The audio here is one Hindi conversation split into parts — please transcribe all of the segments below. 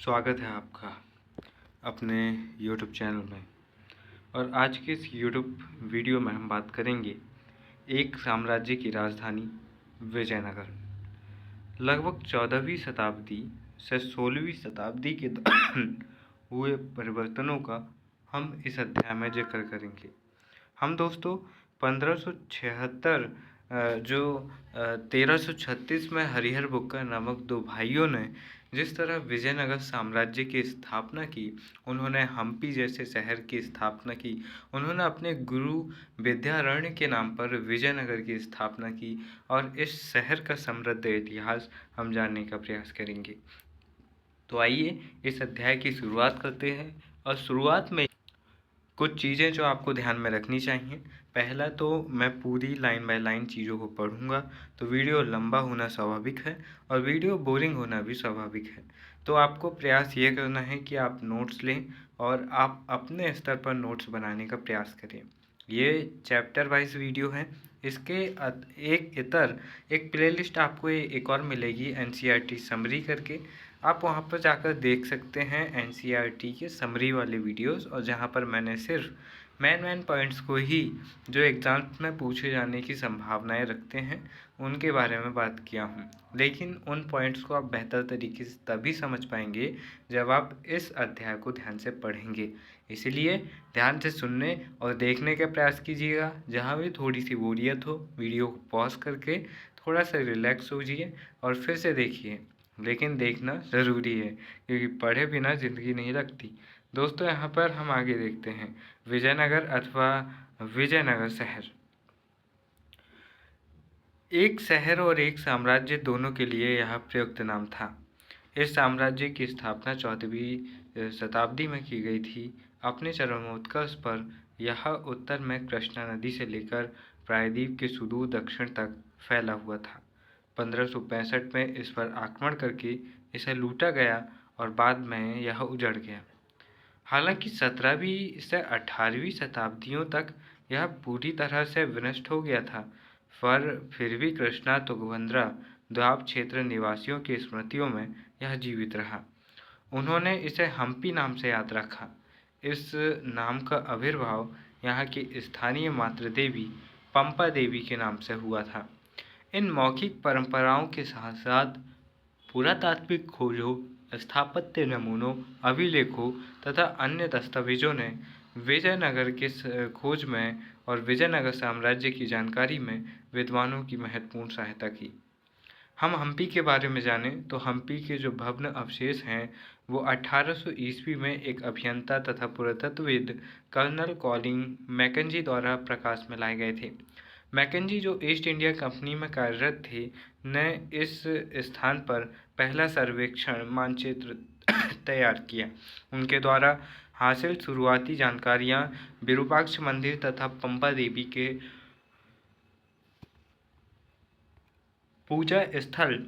स्वागत है आपका अपने YouTube चैनल में। और आज के इस YouTube वीडियो में हम बात करेंगे एक साम्राज्य की राजधानी विजयनगर। लगभग 14वीं शताब्दी से 16वीं शताब्दी के दौरान हुए परिवर्तनों का हम इस अध्याय में जिक्र करेंगे। हम दोस्तों 1576 जो 1336 में हरिहर बुक्कर नामक दो भाइयों ने जिस तरह विजयनगर साम्राज्य की स्थापना की, उन्होंने हम्पी जैसे शहर की स्थापना की, उन्होंने अपने गुरु विद्यारण्य के नाम पर विजयनगर की स्थापना की और इस शहर का समृद्ध इतिहास हम जानने का प्रयास करेंगे। तो आइए इस अध्याय की शुरुआत करते हैं। और शुरुआत में कुछ चीज़ें जो आपको ध्यान में रखनी चाहिए। पहला तो मैं पूरी लाइन बाय लाइन चीज़ों को पढ़ूंगा, तो वीडियो लंबा होना स्वाभाविक है और वीडियो बोरिंग होना भी स्वाभाविक है। तो आपको प्रयास ये करना है कि आप नोट्स लें और आप अपने स्तर पर नोट्स बनाने का प्रयास करें। ये चैप्टर वाइज वीडियो है। इसके एक प्लेलिस्ट आपको एक और मिलेगी NCERT समरी करके। आप वहाँ पर जाकर देख सकते हैं NCERT के समरी वाले वीडियोस, और जहाँ पर मैंने सिर्फ मेन पॉइंट्स को ही जो एग्ज़ाम्स में पूछे जाने की संभावनाएं रखते हैं उनके बारे में बात किया हूँ। लेकिन उन पॉइंट्स को आप बेहतर तरीके से तभी समझ पाएंगे जब आप इस अध्याय को ध्यान से पढ़ेंगे। इसलिए ध्यान से सुनने और देखने का प्रयास कीजिएगा। जहाँ भी थोड़ी सी बोरियत हो, वीडियो को पॉज करके थोड़ा सा रिलैक्स होजिए और फिर से देखिए। लेकिन देखना ज़रूरी है, क्योंकि पढ़े बिना ज़िंदगी नहीं लगती। दोस्तों यहाँ पर हम आगे देखते हैं विजयनगर अथवा विजयनगर शहर। एक शहर और एक साम्राज्य दोनों के लिए यह प्रयुक्त नाम था। इस साम्राज्य की स्थापना 14वीं शताब्दी में की गई थी। अपने चरमोत्कर्ष पर यह उत्तर में कृष्णा नदी से लेकर प्रायद्वीप के सुदूर दक्षिण तक फैला हुआ था। 1565 में इस पर आक्रमण करके इसे लूटा गया और बाद में यह उजड़ गया। हालांकि 17वीं से 18वीं शताब्दियों तक यह पूरी तरह से विनष्ट हो गया था, पर फिर भी कृष्णा तुंगभद्रा द्वीप क्षेत्र निवासियों की स्मृतियों में यह जीवित रहा। उन्होंने इसे हम्पी नाम से याद रखा। इस नाम का आविर्भाव यहाँ की स्थानीय मातृ देवी पंपा देवी के नाम से हुआ था। इन मौखिक परंपराओं के साथ साथ पुरातात्विक खोजों, स्थापत्य नमूनों, अभिलेखों तथा अन्य दस्तावेजों ने विजयनगर के खोज में और विजयनगर साम्राज्य की जानकारी में विद्वानों की महत्वपूर्ण सहायता की। हम हम्पी के बारे में जानें तो हम्पी के जो भग्न अवशेष हैं वो 1800 ईस्वी में एक अभियंता तथा पुरातत्वविद कर्नल कॉलिन मैकेंजी द्वारा प्रकाश में लाए गए थे। मैकेंजी जो ईस्ट इंडिया कंपनी में कार्यरत थे, ने इस स्थान पर पहला सर्वेक्षण मानचित्र तैयार किया। उनके द्वारा हासिल शुरुआती जानकारियां विरूपाक्ष मंदिर तथा पंपा देवी के पूजा स्थल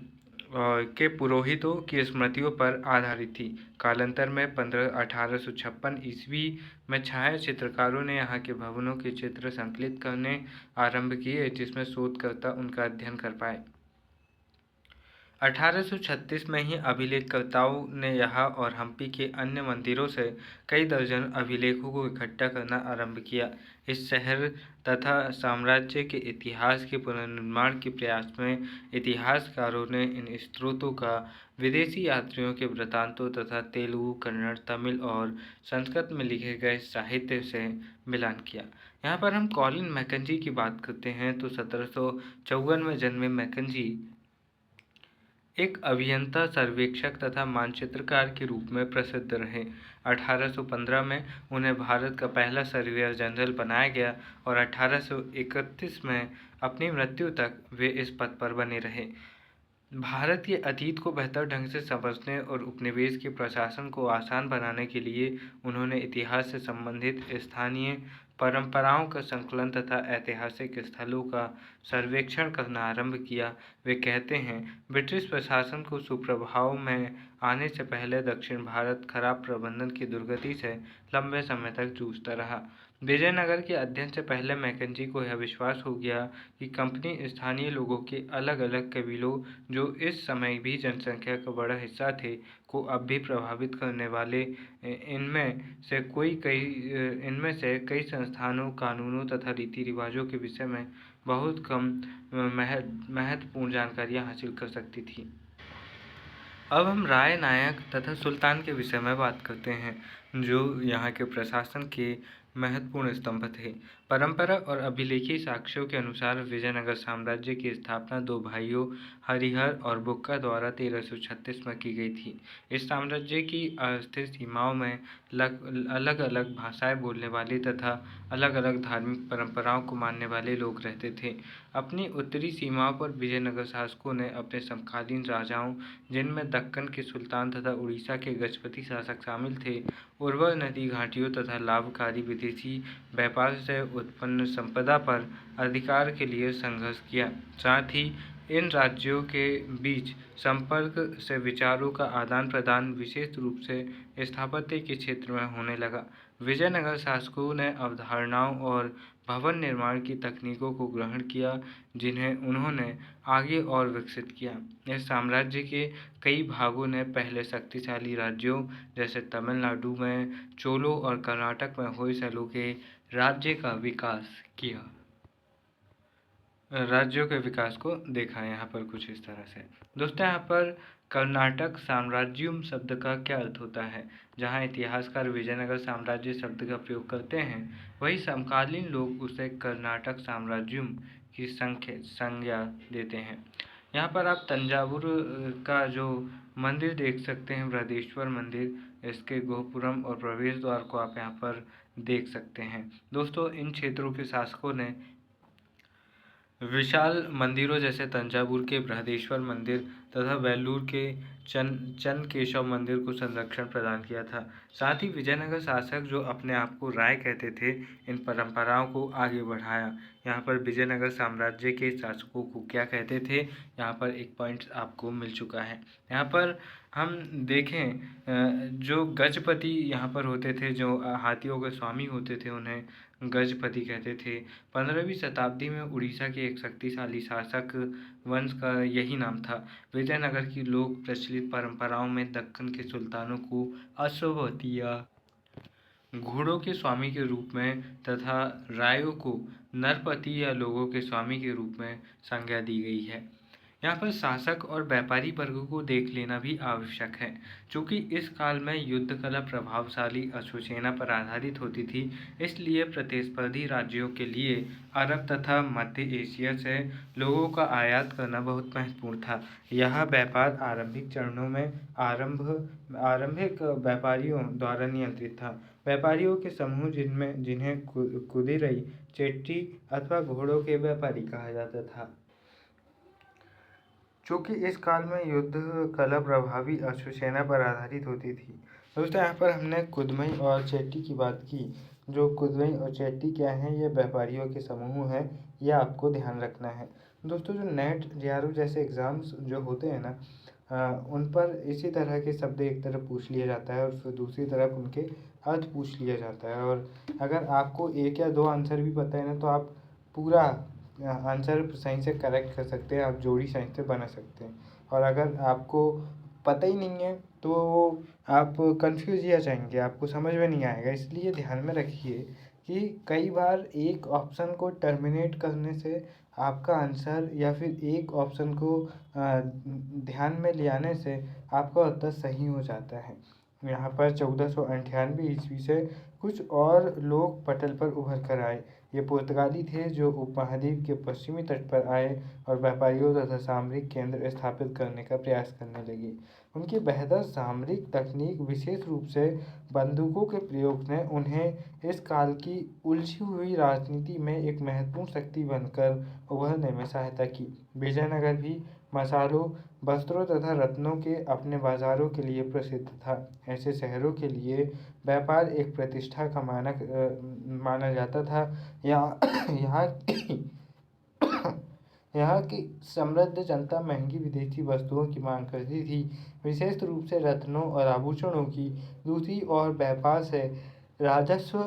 के पुरोहितों की स्मृतियों पर आधारित थी। कालांतर में 1856 ईस्वी में छाया चित्रकारों ने यहाँ के भवनों के चित्र संकलित करने आरंभ किए, जिसमें शोधकर्ता उनका अध्ययन कर पाए। 1836 में ही अभिलेखकर्ताओं ने यहाँ और हम्पी के अन्य मंदिरों से कई दर्जन अभिलेखों को इकट्ठा करना आरंभ किया। इस शहर तथा साम्राज्य के इतिहास के पुनर्निर्माण के प्रयास में इतिहासकारों ने इन स्रोतों का विदेशी यात्रियों के वृत्तांतों तथा तेलुगु, कन्नड़, तमिल और संस्कृत में लिखे गए साहित्य से मिलान किया। यहाँ पर हम कॉलिन मैकेंजी की बात करते हैं तो 1754 में जन्मे मैकेंजी एक अभियंता, सर्वेक्षक तथा मानचित्रकार के रूप में प्रसिद्ध रहे। 1815 में उन्हें भारत का पहला सर्वेयर जनरल बनाया गया और 1831 में अपनी मृत्यु तक वे इस पद पर बने रहे। भारत के अतीत को बेहतर ढंग से समझने और उपनिवेश के प्रशासन को आसान बनाने के लिए उन्होंने इतिहास से संबंधित स्थानीय परंपराओं का संकलन तथा ऐतिहासिक स्थलों का सर्वेक्षण करना आरंभ किया। वे कहते हैं, ब्रिटिश प्रशासन को सुप्रभाव में आने से पहले दक्षिण भारत खराब प्रबंधन की दुर्गति से लंबे समय तक जूझता रहा। विजयनगर के अध्ययन से पहले मैकेंजी को यह विश्वास हो गया कि कंपनी स्थानीय लोगों के अलग-अलग कबीलों, जो इस समय भी जनसंख्या का बड़ा हिस्सा थे, को अब भी प्रभावित करने वाले इनमें से कई संस्थानों, कानूनों तथा रीति-रिवाजों के विषय में बहुत कम महत्वपूर्ण जानकारियां हासिल कर सकती थी। अब हम राय नायक तथा सुल्तान के विषय में बात करते हैं, जो यहाँ के प्रशासन के महत्वपूर्ण स्तंभ थे। परंपरा और अभिलेखीय साक्ष्यों के अनुसार विजयनगर साम्राज्य की स्थापना दो भाइयों हरिहर और बुक्का द्वारा 1336 में की गई थी। इस साम्राज्य की अस्थिर सीमाओं में अलग-अलग भाषाएं बोलने वाले तथा अलग-अलग धार्मिक परंपराओं को मानने वाले लोग रहते थे। अपनी उत्तरी सीमाओं पर विजयनगर शासकों ने अपने समकालीन राजाओं, जिनमें दक्कन के सुल्तान तथा उड़ीसा के गजपति शासक शामिल थे, उर्वर नदी घाटियों तथा लाभकारी विदेशी व्यापार से उत्पन्न संपदा पर अधिकार के लिए संघर्ष किया। साथ ही इन राज्यों के बीच संपर्क से विचारों का आदान-प्रदान विशेष रूप से स्थापत्य के क्षेत्र में होने लगा। विजयनगर शासकों ने अवधारणाओं और भवन निर्माण की तकनीकों को ग्रहण किया, जिन्हें उन्होंने आगे और विकसित किया। इस साम्राज्य के कई भागों ने पहले शक्तिशाली राज्यों जैसे तमिलनाडु में चोलों और कर्नाटक में होयसलों के राज्यों के विकास को देखा यहाँ पर कुछ इस तरह से। दोस्तों, यहाँ पर कर्नाटक साम्राज्यम शब्द का क्या अर्थ होता है? जहाँ इतिहासकार विजयनगर साम्राज्य शब्द का प्रयोग करते हैं, वही समकालीन लोग उसे कर्नाटक साम्राज्यम की संज्ञा देते हैं। यहाँ पर आप तंजावुर का जो मंदिर देख सकते हैं, बृहदेश्वर मंदिर, इसके गोपुरम और प्रवेश द्वार को आप यहाँ पर देख सकते हैं। दोस्तों, इन क्षेत्रों के शासकों ने विशाल मंदिरों जैसे तंजावुर के बृहदेश्वर मंदिर तथा वेल्लूर के चन्नकेशव मंदिर को संरक्षण प्रदान किया था। साथ ही विजयनगर शासक, जो अपने आप को राय कहते थे, इन परंपराओं को आगे बढ़ाया। यहाँ पर विजयनगर साम्राज्य के शासकों को क्या कहते थे, यहाँ पर एक पॉइंट आपको मिल चुका है। यहाँ पर हम देखें, जो गजपति यहाँ पर होते थे, जो हाथियों के स्वामी होते थे, उन्हें गजपति कहते थे। 15वीं शताब्दी में उड़ीसा के एक शक्तिशाली शासक वंश का यही नाम था। विजयनगर की लोक प्रचलित परंपराओं में दक्कन के सुल्तानों को अश्वपति या घोड़ों के स्वामी के रूप में तथा रायों को नरपति या लोगों के स्वामी के रूप में संज्ञा दी गई है। यहाँ पर शासक और व्यापारी वर्ग को देख लेना भी आवश्यक है, चूँकि इस काल में युद्ध कला प्रभावशाली अश्वसेना पर आधारित होती थी, इसलिए प्रतिस्पर्धी राज्यों के लिए अरब तथा मध्य एशिया से लोगों का आयात करना बहुत महत्वपूर्ण था। यह व्यापार आरंभिक चरणों में आरंभिक व्यापारियों द्वारा नियंत्रित था। व्यापारियों के समूह, जिन्हें कुदिरई, चेट्टी अथवा घोड़ों के व्यापारी कहा जाता था। चूँकि इस काल में युद्ध कला प्रभावी अश्वसेना पर आधारित होती थी। दोस्तों, यहाँ पर हमने कुदमई और चेट्टी की बात की। जो कुदमई और चेट्टी क्या हैं, ये व्यापारियों के समूह हैं, यह आपको ध्यान रखना है। दोस्तों, जो नेट जेआरएफ जैसे एग्ज़ाम्स जो होते हैं ना, उन पर इसी तरह के शब्द एक तरफ पूछ लिया जाता है और फिर दूसरी तरफ उनके अर्थ पूछ लिया जाता है। और अगर आपको एक या दो आंसर भी पता है ना, तो आप पूरा आंसर सही से करेक्ट कर सकते हैं, आप जोड़ी सही से बना सकते हैं। और अगर आपको पता ही नहीं है तो आप कंफ्यूज ही आ जाएंगे, आपको समझ में नहीं आएगा। इसलिए ध्यान में रखिए कि कई बार एक ऑप्शन को टर्मिनेट करने से आपका आंसर, या फिर एक ऑप्शन को ध्यान में ले आने से आपका उत्तर सही हो जाता है। यहाँ पर 1498 ईस्वी से कुछ और लोग पटल पर उभर कर आए। ये पुर्तगाली थे, जो उपमहाद्वीप के पश्चिमी तट पर आए और व्यापारियों तथा सामरिक केंद्र स्थापित करने का प्रयास करने लगे। उनकी बेहतर सामरिक तकनीक, विशेष रूप से बंदूकों के प्रयोग ने उन्हें इस काल की उलझी हुई राजनीति में एक महत्वपूर्ण शक्ति बनकर उभरने में सहायता की। विजयनगर भी मसालों, वस्त्रों तथा रत्नों के अपने बाजारों के लिए प्रसिद्ध था। ऐसे शहरों के लिए व्यापार एक प्रतिष्ठा का मानक माना जाता था। यहाँ की समृद्ध जनता महंगी विदेशी वस्तुओं की मांग करती थी, विशेष रूप से रत्नों और आभूषणों की। दूसरी ओर व्यापार से राजस्व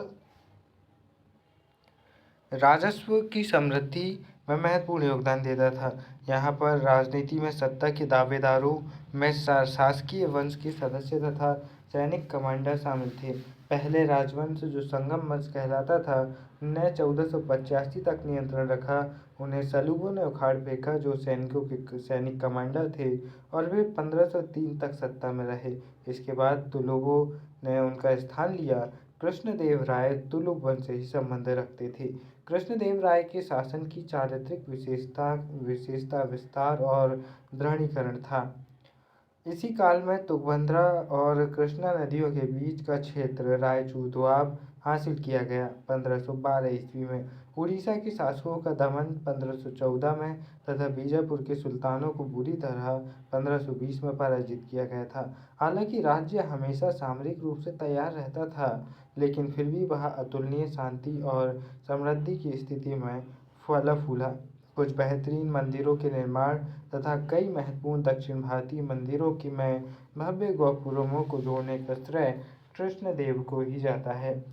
राजस्व की समृद्धि में महत्वपूर्ण योगदान देता था। यहाँ पर राजनीति में सत्ता के दावेदारों में शासकीय वंश के सदस्य तथा सैनिक कमांडर शामिल थे। पहले राजवंश, जो संगम वंश कहलाता था, ने 1485 तक नियंत्रण रखा। उन्हें सलूबों ने उखाड़ फेंका, जो सैनिक कमांडर थे, और वे 1503 तक सत्ता में रहे। इसके बाद तुलुबों ने उनका स्थान लिया। कृष्णदेव राय तुलुक वंश से ही संबंध रखते थे। कृष्णदेव राय के शासन की चारित्रिक विशेषता विस्तार और दृढ़ीकरण था। इसी काल में तुंगभद्रा और कृष्णा नदियों के बीच का क्षेत्र रायचूर दोआब हासिल किया गया। 1512 ईस्वी में उड़ीसा के शासकों का दमन 1514 में तथा बीजापुर के सुल्तानों को बुरी तरह 1520 में पराजित किया गया था। हालांकि राज्य हमेशा सामरिक रूप से तैयार रहता था, लेकिन फिर भी वह अतुलनीय शांति और समृद्धि की स्थिति में फला फूला। कुछ बेहतरीन मंदिरों के निर्माण तथा कई महत्वपूर्ण दक्षिण भारतीय मंदिरों की में भव्य गोपुरमों को जोड़ने का श्रेय कृष्णदेव को ही जाता है।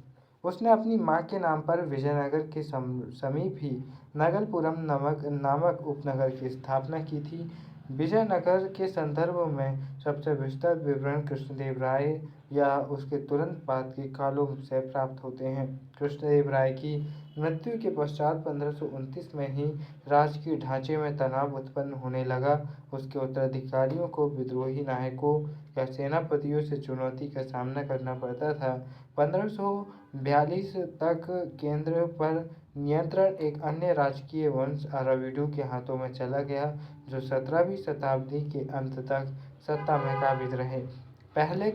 उसने अपनी मां के नाम पर विजयनगर के समीप ही नगलपुरम नामक उपनगर की स्थापना की थी। विजयनगर के संदर्भ में सबसे विस्तृत विवरण कृष्णदेव राय या उसके तुरंत बाद के कालों से प्राप्त होते हैं। कृष्णदेव राय की मृत्यु के पश्चात 1529 में ही राजकीय ढांचे में तनाव उत्पन्न होने लगा। उसके उत्तराधिकारियों को विद्रोही नायकों या सेनापतियों से चुनौती का सामना करना पड़ता था। 1542 तक केंद्र पर नियंत्रण एक अन्य राजकीय वंश अराविडु के हाथों में चला गया, जो 17वीं शताब्दी के अंत तक सत्ता में काबिज रहे। पहले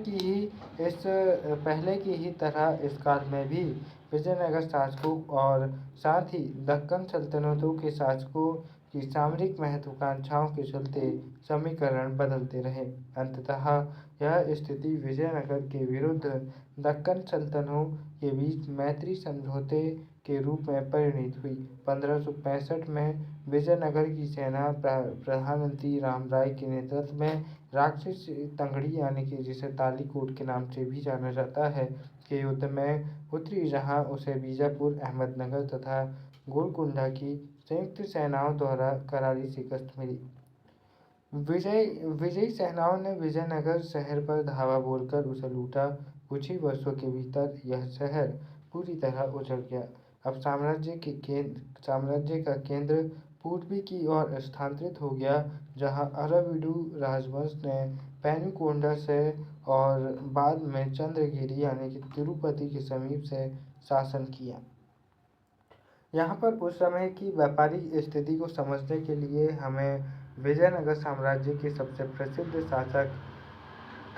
की ही तरह इस काल में भी विजयनगर शासकों और साथ ही दक्कन सल्तनतों के शासकों की सामरिक महत्वाकांक्षाओं के चलते समीकरण बदलते रहे। अंततः यह स्थिति विजयनगर के विरुद्ध दक्कन सल्तनतों के बीच मैत्री समझौते के रूप में परिणत हुई। 1565 में विजयनगर की सेना प्रधानमंत्री रामराय के नेतृत्व में राक्षसी तंगड़ी, यानी कि जिसे तालीकोट के नाम से भी जाना जाता है, के युद्ध में उतरी, जहां उसे बीजापुर, अहमदनगर तथा गोलकुंडा की संयुक्त सेनाओं द्वारा करारी शिकस्त मिली। विजयी सेनाओं ने विजयनगर शहर पर धावा बोलकर उसे लूटा। कुछ ही वर्षों के भीतर यह शहर पूरी तरह उजड़ गया। अब साम्राज्य का केंद्र पूर्वी की ओर स्थानांतरित हो गया, जहां अराविडु राजवंश ने पेनुकोंडा से और बाद में चंद्रगिरी यानी कि तिरुपति के समीप से शासन किया। यहाँ पर उस समय की व्यापारिक स्थिति को समझने के लिए हमें विजयनगर साम्राज्य के सबसे प्रसिद्ध शासक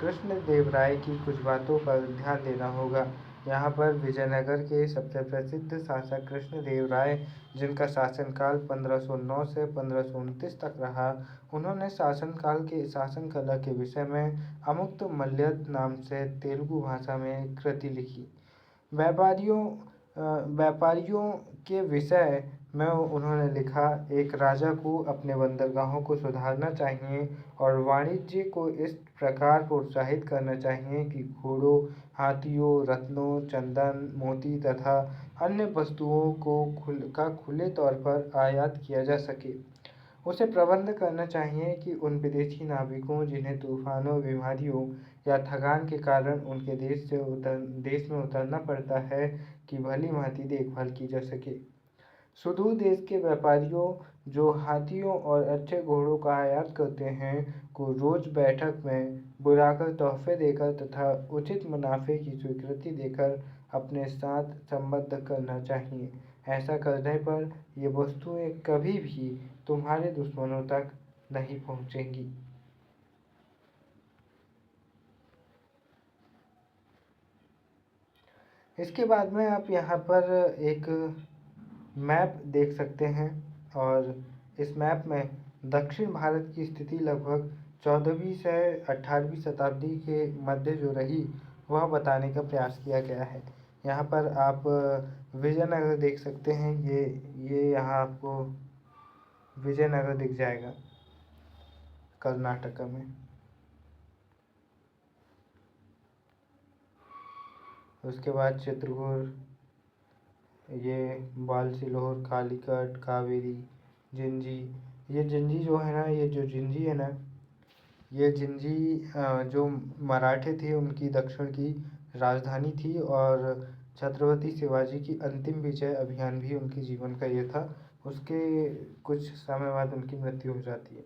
कृष्णदेव राय की कुछ बातों पर ध्यान देना होगा। यहाँ पर विजयनगर के सबसे प्रसिद्ध शासक कृष्णदेव राय, जिनका शासनकाल 1509 से 1529 तक रहा, उन्होंने शासन कला के विषय में अमुक्तमाल्यद नाम से तेलुगु भाषा में कृति लिखी। व्यापारियों के विषय में उन्होंने लिखा, एक राजा को अपने बंदरगाहों को सुधारना चाहिए और वाणिज्य को इस प्रकार प्रोत्साहित करना चाहिए कि घोड़ों, हाथियों, रत्नों, चंदन, मोती तथा अन्य वस्तुओं का खुले तौर पर आयात किया जा सके। उसे प्रबंध करना चाहिए कि उन विदेशी नाविकों, जिन्हें तूफानों, बीमारियों या थकान के कारण उनके देश में उतरना पड़ता है, की भली भांति देखभाल की जा सके। सुदूर देश के व्यापारियों, जो हाथियों और अच्छे घोड़ों का आयात करते हैं, को रोज बैठक में बुलाकर तोहफे देकर तथा उचित मुनाफे की स्वीकृति देकर अपने साथ संबद्ध करना चाहिए। ऐसा करने पर ये वस्तुएं कभी भी तुम्हारे दुश्मनों तक नहीं पहुंचेंगी। इसके बाद में आप यहाँ पर एक मैप देख सकते हैं, और इस मैप में दक्षिण भारत की स्थिति लगभग 14वीं से 18वीं शताब्दी के मध्य जो रही, वह बताने का प्रयास किया गया है। यहाँ पर आप विजयनगर देख सकते हैं। ये यहाँ आपको विजयनगर दिख जाएगा कर्नाटक में। उसके बाद चित्रकूट, ये बालसिलोर, कालीकट, कावेरी, जिंजी। ये जिंजी जो है ना, ये जो जिंजी है ना, ये जिंजी जो मराठे थे उनकी दक्षिण की राजधानी थी, और छत्रपति शिवाजी की अंतिम विजय अभियान भी उनके जीवन का ये था। उसके कुछ समय बाद उनकी मृत्यु हो जाती है।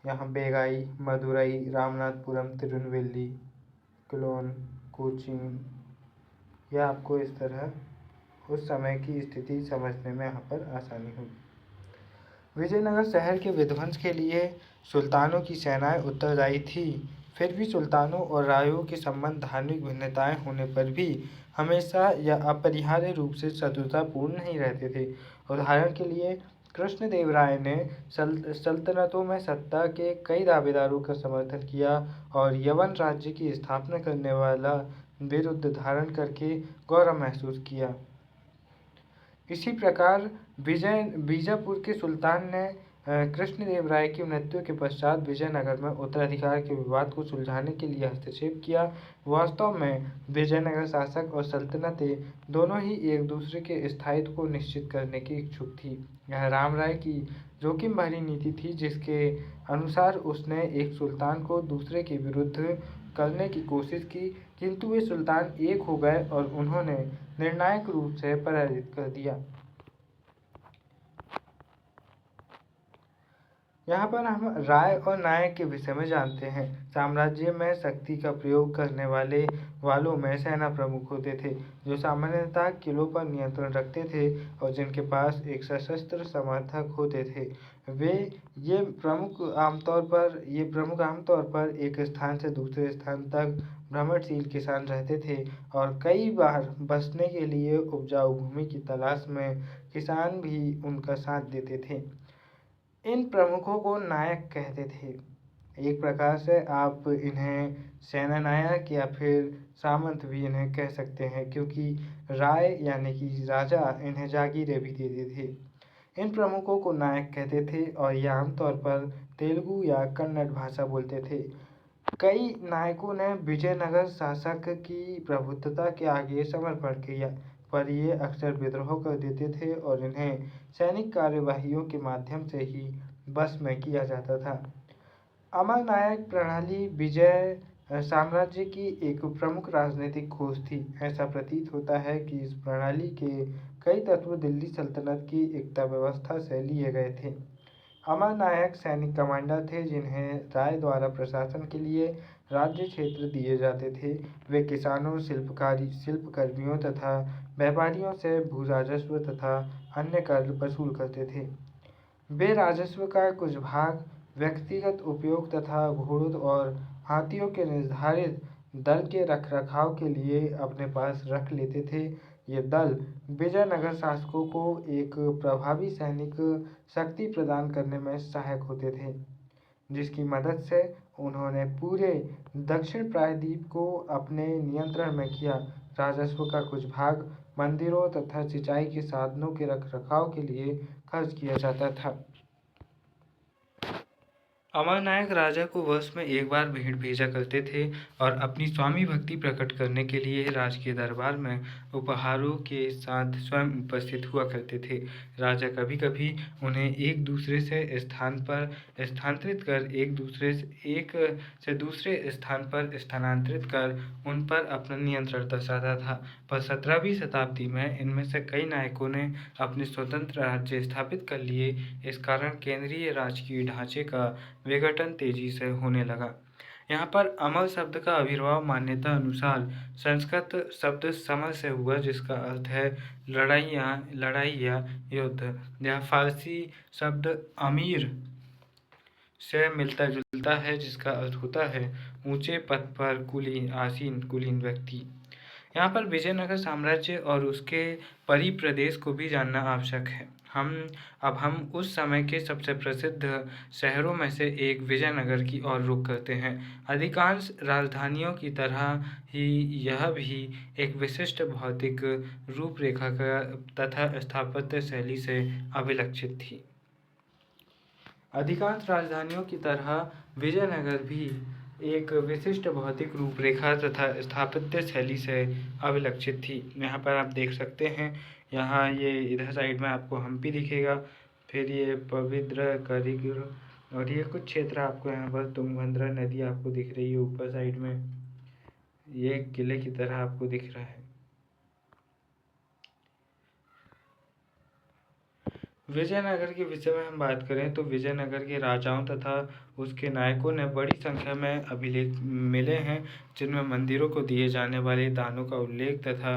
यहाँ बेगाई, मदुरई, रामनाथपुरम, तिरुनेलवेली, क्लोन, कोचीन, यह आपको इस तरह उस समय की स्थिति समझने में यहाँ पर आसानी होगी। विजयनगर शहर के विध्वंस के लिए सुल्तानों की सेनाएं उत्तरदायी थी। फिर भी सुल्तानों और रायों के संबंध धार्मिक भिन्नताएं होने पर भी हमेशा या अपरिहार्य रूप से शत्रुतापूर्ण नहीं रहते थे। उदाहरण के लिए कृष्णदेव राय ने सल्तनतों में सत्ता के कई दावेदारों का समर्थन किया और यवन राज्य की स्थापना करने वाला विरुद्ध धारण करके गौरव महसूस किया। इसी प्रकार बीजापुर के सुल्तान ने कृष्णदेव राय की मृत्यु के पश्चात विजयनगर में उत्तराधिकार के विवाद को सुलझाने के लिए हस्तक्षेप किया। वास्तव में विजयनगर शासक और सल्तनतें दोनों ही एक दूसरे के स्थायित्व को निश्चित करने की इच्छुक थी। यह राम राय की जोखिम भरी नीति थी, जिसके अनुसार उसने एक सुल्तान को दूसरे के विरुद्ध करने की कोशिश की, किंतु वे सुल्तान एक हो गए और उन्होंने निर्णायक रूप से पराजित कर दिया। यहाँ पर हम राय और नायक के विषय में जानते हैं। साम्राज्य में शक्ति का प्रयोग करने वालों में सेना प्रमुख होते थे, जो सामान्यतः किलों पर नियंत्रण रखते थे और जिनके पास एक सशस्त्र समर्थक होते थे। ये प्रमुख आमतौर पर एक स्थान से दूसरे स्थान तक भ्रमणशील किसान रहते थे और कई बार बसने के लिए उपजाऊ भूमि की तलाश में किसान भी उनका साथ देते थे। इन प्रमुखों को नायक कहते थे। एक प्रकार से आप इन्हें सेनानायक या फिर सामंत भी इन्हें कह सकते हैं, क्योंकि राय यानी कि राजा इन्हें जागीरें भी देते थे। इन प्रमुखों को नायक कहते थे और ये आमतौर पर तेलुगु या कन्नड़ भाषा बोलते थे। कई नायकों ने विजयनगर शासक की प्रभुत्वता के आगे समर्पण किया, पर ये अक्सर विद्रोह कर देते थे और इन्हें सैनिक कार्यवाहियों के माध्यम से ही बस में किया जाता था। अमर नायक प्रणाली विजय साम्राज्य की एक प्रमुख राजनीतिक खोज थी। ऐसा प्रतीत होता है कि इस प्रणाली के कई तत्व दिल्ली सल्तनत की एकता व्यवस्था से लिए गए थे। अमर नायक सैनिक कमांडर थे, जिन्हें राय द्वारा प्रशासन के लिए राज्य क्षेत्र दिए जाते थे। वे किसानों, शिल्पकर्मियों तथा व्यापारियों से भू राजस्व तथा अन्य कर वसूल करते थे। वे राजस्व का कुछ भाग व्यक्तिगत उपयोग तथा घोड़ों और हाथियों के निर्धारित दल के रखरखाव के लिए अपने पास रख लेते थे। ये दल विजयनगर शासकों को एक प्रभावी सैनिक शक्ति प्रदान करने में सहायक होते थे, जिसकी मदद से उन्होंने पूरे दक्षिण प्रायद्वीप को अपने नियंत्रण में किया। राजस्व का कुछ भाग मंदिरों तथा सिंचाई के साधनों के रखरखाव के लिए खर्च किया जाता था। अमरनायक राजा को वर्ष में एक बार भेंट भेजा करते थे और अपनी स्वामी भक्ति प्रकट करने के लिए राजकीय दरबार में उपहारों के साथ स्वयं उपस्थित हुआ करते थे। राजा कभी कभी उन्हें एक दूसरे से स्थान पर स्थानांतरित कर एक से दूसरे स्थान पर स्थानांतरित कर उन पर अपना नियंत्रण दर्शाता था, पर 17वीं शताब्दी में इनमें से कई नायकों ने अपने स्वतंत्र राज्य स्थापित कर लिए। इस कारण केंद्रीय राजकीय ढांचे का विघटन तेजी से होने लगा। यहाँ पर अमर शब्द का आविर्भाव मान्यता अनुसार संस्कृत शब्द समर से हुआ, जिसका अर्थ है लड़ाई या युद्ध। यह फारसी शब्द अमीर से मिलता जुलता है, जिसका अर्थ होता है ऊंचे पद पर कुलीन व्यक्ति। यहाँ पर विजयनगर साम्राज्य और उसके परिप्रदेश को भी जानना आवश्यक है। हम उस समय के सबसे प्रसिद्ध शहरों में से एक विजयनगर की ओर रुख करते हैं। अधिकांश राजधानियों की तरह ही यह भी एक विशिष्ट भौतिक रूपरेखा तथा स्थापत्य शैली से अभिलक्षित थी। अधिकांश राजधानियों की तरह विजयनगर भी एक विशिष्ट भौतिक रूपरेखा तथा स्थापत्य शैली से अभिलक्षित थी। यहाँ पर आप देख सकते हैं, यहाँ ये इधर साइड में आपको हम्पी दिखेगा, फिर ये पवित्र करिगिर, और ये कुछ क्षेत्र आपको यहाँ पर तुंगभद्रा नदी आपको दिख रही है ऊपर साइड में, ये किले की तरह आपको दिख रहा है। विजयनगर के विषय में हम बात करें तो विजयनगर के राजाओं तथा उसके नायकों ने बड़ी संख्या में अभिलेख मिले हैं, जिनमें मंदिरों को दिए जाने वाले दानों का उल्लेख तथा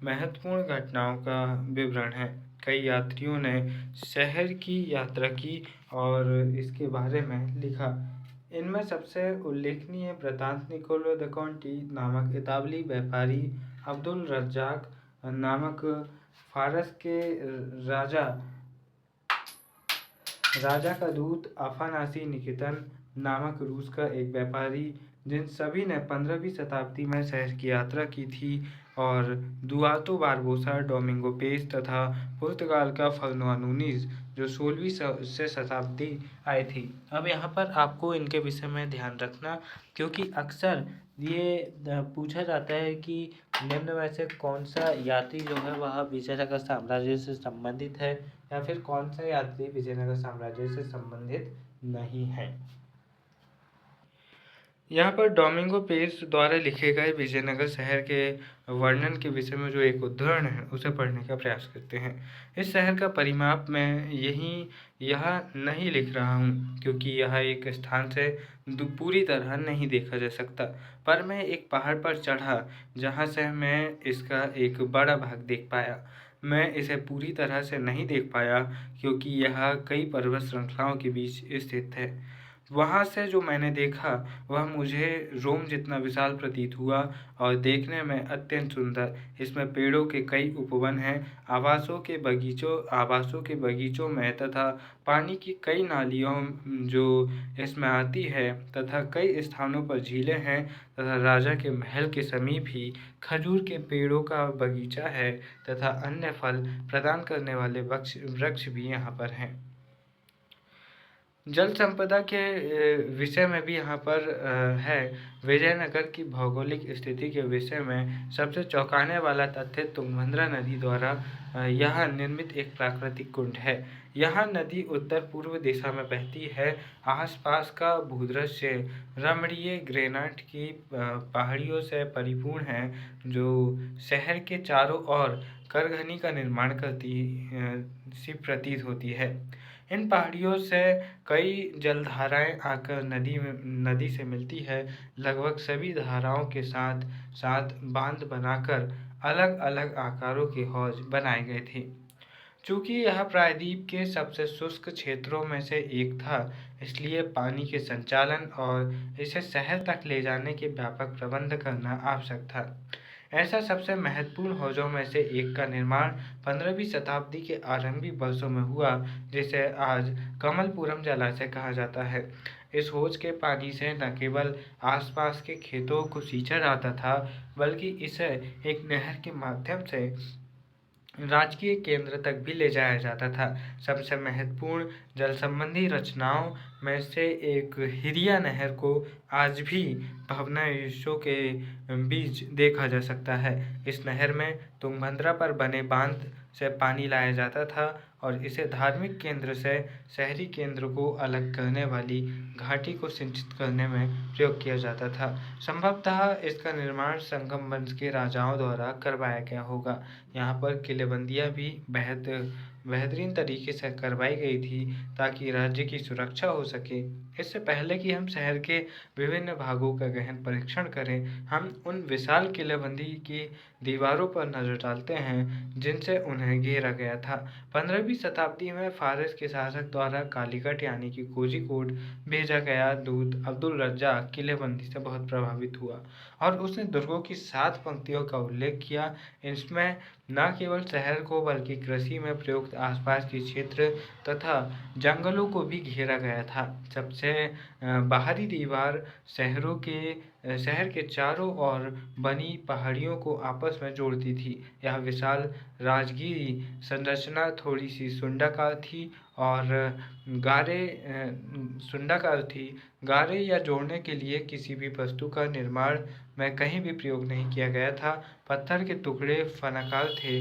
महत्वपूर्ण घटनाओं का विवरण है। कई यात्रियों ने शहर की यात्रा की और इसके बारे में लिखा। इनमें सबसे उल्लेखनीय वृत्तांत निकोलो द कॉन्टी नामक इतालवी व्यापारी, अब्दुल रज्जाक नामक फारस के राजा का दूत, अफानासी निकेतन नामक रूस का एक व्यापारी, जिन सभी ने 15वीं शताब्दी में शहर की यात्रा की थी, और दुआतो बारबोसा, डोमिंगो पेस तथा पुर्तगाल का फर्नांडो नूनीज, जो 16वीं से शताब्दी आई थी। अब यहाँ पर आपको इनके विषय में ध्यान रखना, क्योंकि अक्सर ये पूछा जाता है कि निम्न में से कौन सा यात्री जो है वह विजयनगर साम्राज्य से संबंधित है, या फिर कौन सा यात्री विजयनगर साम्राज्य से संबंधित नहीं है। यहाँ पर डोमिंगो पेस द्वारा लिखे गए विजयनगर शहर के वर्णन के विषय में जो एक उद्धरण है उसे पढ़ने का प्रयास करते हैं। इस शहर का परिमाप मैं यहाँ नहीं लिख रहा हूँ, क्योंकि यह एक स्थान से पूरी तरह नहीं देखा जा सकता, पर मैं एक पहाड़ पर चढ़ा जहाँ से मैं इसका एक बड़ा भाग देख पाया। मैं इसे पूरी तरह से नहीं देख पाया क्योंकि यह कई पर्वत श्रृंखलाओं के बीच स्थित है। वहाँ से जो मैंने देखा वह मुझे रोम जितना विशाल प्रतीत हुआ और देखने में अत्यंत सुंदर। इसमें पेड़ों के कई उपवन हैं, आवासों के बगीचों में तथा पानी की कई नालियों जो इसमें आती है, तथा कई स्थानों पर झीलें हैं, तथा राजा के महल के समीप ही खजूर के पेड़ों का बगीचा है तथा अन्य फल प्रदान करने वाले वृक्ष भी यहाँ पर हैं। जल संपदा के विषय में भी यहाँ पर है। विजयनगर की भौगोलिक स्थिति के विषय में सबसे चौंकाने वाला तथ्य तुंगभद्रा नदी द्वारा यहाँ निर्मित एक प्राकृतिक कुंड है। यहाँ नदी उत्तर पूर्व दिशा में बहती है। आसपास का भूदृश्य रमणीय ग्रेनाइट की पहाड़ियों से परिपूर्ण है, जो शहर के चारों ओर करघनी का निर्माण करती सी प्रतीत होती है। इन पहाड़ियों से कई जलधाराएं आकर नदी से मिलती है। लगभग सभी धाराओं के साथ साथ बांध बनाकर अलग अलग आकारों के हौज बनाए गए थे। चूंकि यह प्रायद्वीप के सबसे शुष्क क्षेत्रों में से एक था, इसलिए पानी के संचालन और इसे शहर तक ले जाने के व्यापक प्रबंध करना आवश्यक था। ऐसा सबसे महत्वपूर्ण हौजों में से एक का निर्माण 15वीं शताब्दी के आरंभी वर्षों में हुआ, जिसे आज कमलपुरम जलाशय कहा जाता है। इस हौज के पानी से न केवल आसपास के खेतों को सींचा जाता था, बल्कि इसे एक नहर के माध्यम से राजकीय केंद्र तक भी ले जाया जाता था। सबसे महत्वपूर्ण जल संबंधी रचनाओं में से एक हिरिया नहर को आज भी भवनावशेषों के बीच देखा जा सकता है। इस नहर में तुंगभद्रा पर बने बांध से पानी लाया जाता था और इसे धार्मिक केंद्र से शहरी केंद्र को अलग करने वाली घाटी को सिंचित करने में प्रयोग किया जाता था। संभवतः इसका निर्माण संगम वंश के राजाओं द्वारा करवाया गया होगा। यहाँ पर किलेबंदियाँ भी बेहतरीन तरीके से करवाई गई थी ताकि राज्य की सुरक्षा हो सके। इससे पहले कि हम शहर के विभिन्न भागों का गहन परीक्षण करें, हम उन विशाल किलेबंदी की दीवारों पर नजर डालते हैं जिनसे उन्हें घेरा गया था। 15वीं शताब्दी में फारस के शासक द्वारा कालीकट यानी कि कोझिकोड भेजा गया दूत अब्दुल रज्जाक किलेबंदी से बहुत प्रभावित हुआ और उसने दुर्गों की 7 पंक्तियों का उल्लेख किया। इसमें न केवल शहर को बल्कि कृषि में प्रयुक्त आसपास के क्षेत्र तथा जंगलों को भी घेरा गया था। सबसे बाहरी दीवार शहर के चारों ओर बनी पहाड़ियों को आपस में जोड़ती थी। यह विशाल राजगीरी संरचना थोड़ी सी सुंडाकार थी और गारे सुंडा का अर्थ ही गारे या जोड़ने के लिए किसी भी वस्तु का निर्माण में कहीं भी प्रयोग नहीं किया गया था। पत्थर के टुकड़े फनाकार थे,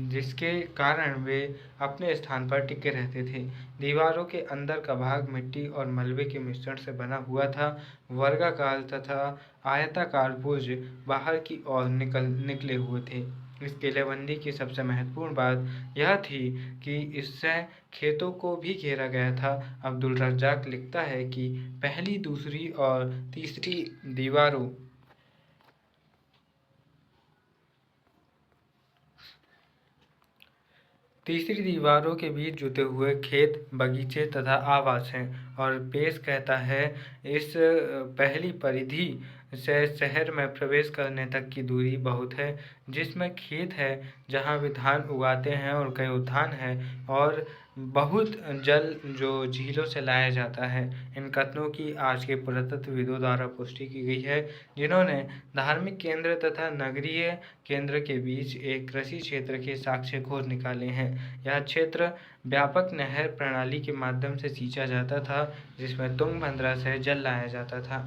जिसके कारण वे अपने स्थान पर टिके रहते थे। दीवारों के अंदर का भाग मिट्टी और मलबे के मिश्रण से बना हुआ था। वर्गाकार तथा आयताकार बुर्ज बाहर की ओर निकले हुए थे। इस किलेबंदी की सबसे महत्वपूर्ण बात यह थी कि इससे खेतों को भी घेरा गया था। अब्दुल रज्जाक लिखता है कि पहली, दूसरी और तीसरी दीवारों के बीच जुते हुए खेत, बगीचे तथा आवास हैं। और पेश कहता है, इस पहली परिधि से शहर में प्रवेश करने तक की दूरी बहुत है, जिसमें खेत है जहाँ वे धान उगाते हैं और कई उद्यान हैं, और बहुत जल जो झीलों से लाया जाता है। इन कथनों की आज के पुरातत्वविदों द्वारा पुष्टि की गई है, जिन्होंने धार्मिक केंद्र तथा नगरीय केंद्र के बीच एक कृषि क्षेत्र के साक्ष्य खोज निकाले हैं। यह क्षेत्र व्यापक नहर प्रणाली के माध्यम से सींचा जाता था, जिसमें तुंगभद्रा से जल लाया जाता था।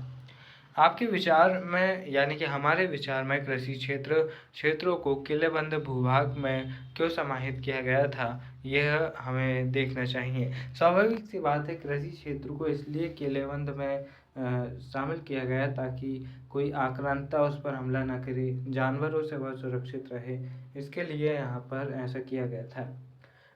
आपके विचार में, यानी कि हमारे विचार में, कृषि क्षेत्रों को किलेबंद भूभाग में क्यों समाहित किया गया था, यह हमें देखना चाहिए। स्वाभाविक सी बात है, कृषि क्षेत्र को इसलिए किलेबंद में शामिल किया गया ताकि कोई आक्रांता उस पर हमला न करे, जानवरों से वह सुरक्षित रहे। इसके लिए यहाँ पर ऐसा किया गया था।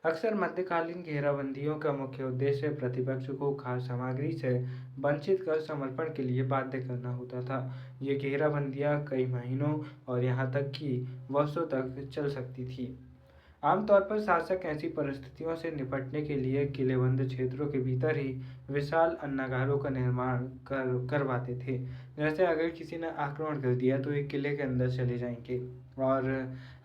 अक्सर मध्यकालीन घेराबंदियों का मुख्य उद्देश्य प्रतिपक्ष को खाद्य सामग्री से वंचित कर समर्पण के लिए बाध्य करना होता था। ये घेराबंदियां कई महीनों और यहाँ तक कि वर्षों तक चल सकती थी। आमतौर पर शासक ऐसी परिस्थितियों से निपटने के लिए किलेबंद क्षेत्रों के भीतर ही विशाल अन्नागारों का निर्माण करवाते थे। जैसे अगर किसी ने आक्रमण कर दिया तो एक किले के अंदर चले जाएंगे, और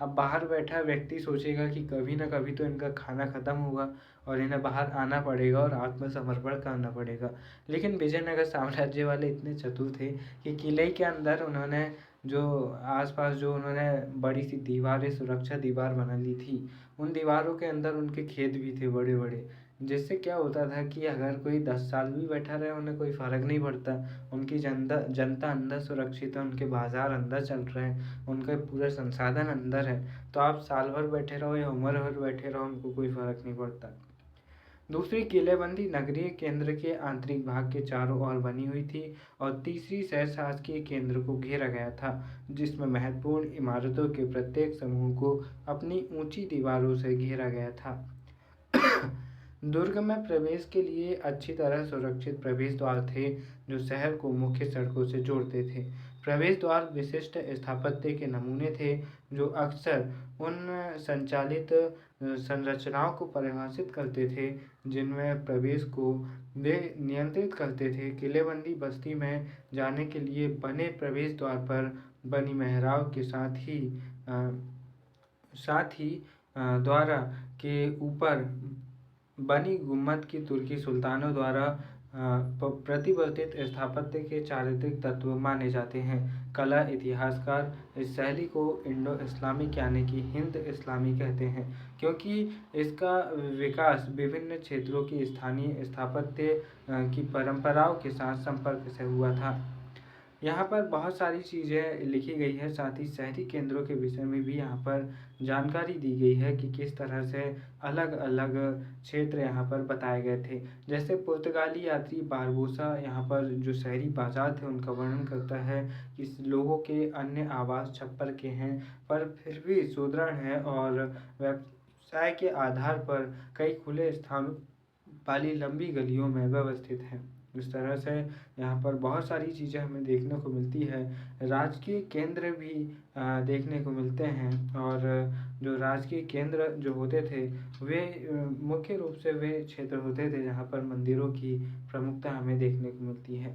अब बाहर बैठा व्यक्ति सोचेगा कि कभी ना कभी तो इनका खाना खत्म होगा और इन्हें बाहर आना पड़ेगा और आत्मसमर्पण करना पड़ेगा। लेकिन विजयनगर साम्राज्य वाले इतने चतुर थे कि किले के अंदर उन्होंने जो आसपास जो उन्होंने बड़ी सी दीवारें, सुरक्षा दीवार बना ली थी, उन दीवारों के अंदर उनके खेत भी थे बड़े बड़े, जिससे क्या होता था कि अगर कोई 10 साल भी बैठा रहे उन्हें कोई फ़र्क नहीं पड़ता। उनकी जनता अंदर सुरक्षित है, उनके बाजार अंदर चल रहे हैं, उनके पूरे संसाधन अंदर है, तो आप साल भर बैठे रहो या उम्र भर बैठे रहो, उनको कोई फ़र्क नहीं पड़ता। दूसरी किलेबंदी नगरीय केंद्र के आंतरिक भाग के चारों ओर बनी हुई थी, और तीसरी शहर शासकीय केंद्र को घेरा गया था, जिसमें महत्वपूर्ण इमारतों के प्रत्येक समूह को अपनी ऊंची दीवारों से घेरा गया था। दुर्ग में प्रवेश के लिए अच्छी तरह सुरक्षित प्रवेश द्वार थे, जो शहर को मुख्य सड़कों से जोड़ते थे। प्रवेश द्वार विशिष्ट स्थापत्य के नमूने थे, जो अक्सर उन संचालित संरचनाओं को परिभाषित करते थे जिनमें प्रवेश को वे नियंत्रित करते थे। किलेबंदी बस्ती में जाने के लिए बने प्रवेश द्वार पर बनी मेहराब के साथ ही द्वारा के ऊपर बनी गुम्मद की तुर्की सुल्तानों द्वारा प्रतिवर्तित स्थापत्य के चारित्रिक तत्व माने जाते हैं। कला इतिहासकार इस शैली को इंडो इस्लामिक यानी कि हिंद इस्लामी कहते हैं, क्योंकि इसका विकास विभिन्न क्षेत्रों की स्थानीय स्थापत्य की परंपराओं के साथ संपर्क से हुआ था। यहाँ पर बहुत सारी चीज़ें लिखी गई है, साथ ही शहरी केंद्रों के विषय में भी यहाँ पर जानकारी दी गई है कि किस तरह से अलग अलग क्षेत्र यहाँ पर बताए गए थे। जैसे पुर्तगाली यात्री बारबोसा यहाँ पर जो शहरी बाजार थे उनका वर्णन करता है कि लोगों के अन्य आवास छप्पर के हैं, पर फिर भी सुदृढ़ हैं और व्यवसाय के आधार पर कई खुले स्थानों वाली लंबी गलियों में व्यवस्थित हैं। इस तरह से यहाँ पर बहुत सारी चीज़ें हमें देखने को मिलती है। राजकीय केंद्र भी देखने को मिलते हैं, और जो राजकीय केंद्र जो होते थे वे मुख्य रूप से वे क्षेत्र होते थे जहाँ पर मंदिरों की प्रमुखता हमें देखने को मिलती है।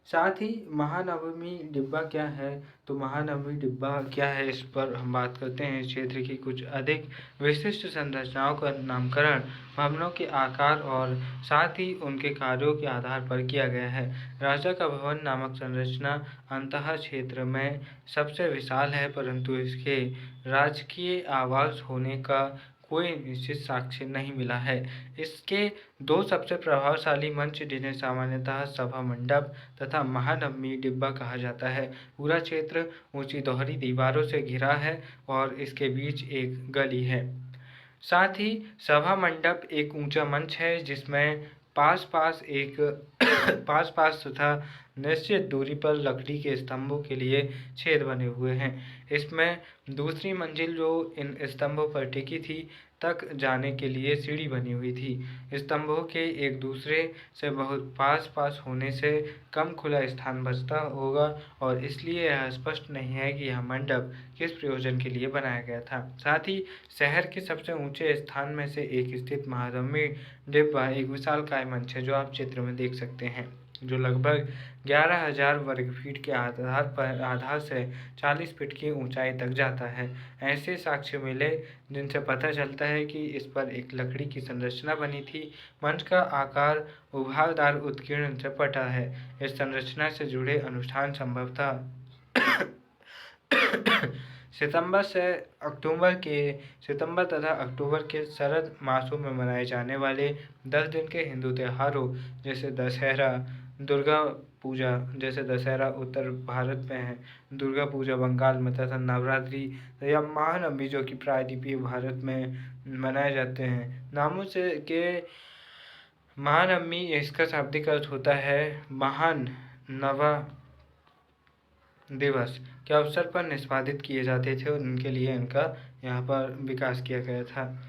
साथ ही महानवमी डिब्बा क्या है, तो महानवमी डिब्बा क्या है इस पर हम बात करते हैं। इस क्षेत्र की कुछ अधिक विशिष्ट संरचनाओं का नामकरण भवनों के आकार और साथ ही उनके कार्यों के आधार पर किया गया है। राजा का भवन नामक संरचना अंतः क्षेत्र में सबसे विशाल है, परंतु इसके राजकीय आवास होने का कोई निश्चित साक्ष्य नहीं मिला है। इसके दो सबसे प्रभावशाली मंच, जिन्हें सामान्यतः सभा मंडप तथा महानवमी डिब्बा कहा जाता है। पूरा क्षेत्र ऊंची दोहरी दीवारों से घिरा है और इसके बीच एक गली है। साथ ही सभा मंडप एक ऊंचा मंच है जिसमें पास पास एक पास पास तथा निश्चित दूरी पर लकड़ी के स्तंभों के लिए छेद बने हुए हैं। इसमें दूसरी मंजिल जो इन स्तंभों पर टिकी थी तक जाने के लिए सीढ़ी बनी हुई थी। स्तंभों के एक दूसरे से बहुत पास पास होने से कम खुला स्थान बचता होगा और इसलिए यह स्पष्ट नहीं है कि यह मंडप किस प्रयोजन के लिए बनाया गया था। साथ ही शहर के सबसे ऊंचे स्थान में से एक स्थित महानवमी डिब्बा एक विशालकाय मंच है, जो आप चित्र में देख सकते हैं, जो लगभग 11,000 वर्ग फीट के आधार से 40 फीट की ऊंचाई तक जाता है। ऐसे साक्ष्य मिले जिनसे पता चलता है कि इस पर एक लकड़ी की संरचना बनी थी। मंच का आकार उभारदार उत्कीर्ण चपटा है। इस संरचना से जुड़े अनुष्ठान संभवतः सितंबर तथा अक्टूबर के शरद मासों में मनाए जाने वाले 10 दिन के हिंदू त्योहारों जैसे दशहरा, दुर्गा पूजा, जैसे दशहरा उत्तर भारत में है, दुर्गा पूजा बंगाल में तथा नवरात्रि या महानवमी जो कि प्रायद्वीपीय भारत में मनाए जाते हैं। नामों से के महानवमी, इसका शाब्दिक अर्थ होता है महान नवा दिवस के अवसर पर निष्पादित किए जाते थे और उनके लिए इनका यहाँ पर विकास किया गया था।